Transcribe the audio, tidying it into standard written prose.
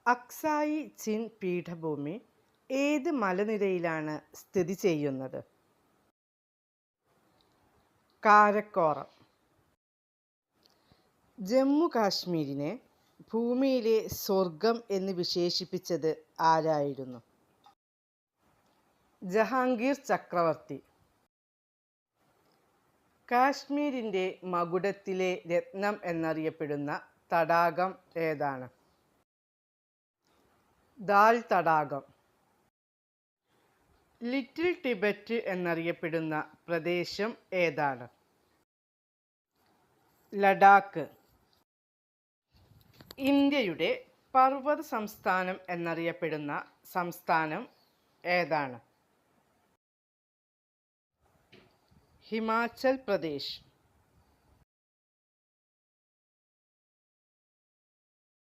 Aksai chin പീഠഭൂമി ഏത് മലനിരയിലാണ് സ്ഥിതി ചെയ്യുന്നത്? കാരക്കോറം. ജമ്മു കാശ്മീരിനെ ഭൂമിയിലെ സ്വർഗം എന്ന് വിശേഷിപ്പിച്ചത് ആരായിരുന്നു? ജഹാംഗീർ ചക്രവർത്തി. കാശ്മീരിൻ്റെ മകുടത്തിലെ രത്നം എന്നറിയപ്പെടുന്ന തടാകം ഏതാണ്? ദാൽ തടാകം. ലിറ്റിൽ ടിബറ്റ് എന്നറിയപ്പെടുന്ന പ്രദേശം ഏതാണ്? ലഡാക്ക്. ഇന്ത്യയുടെ പർവ്വത സംസ്ഥാനം എന്നറിയപ്പെടുന്ന സംസ്ഥാനം ഏതാണ്? ഹിമാചൽ പ്രദേശ്.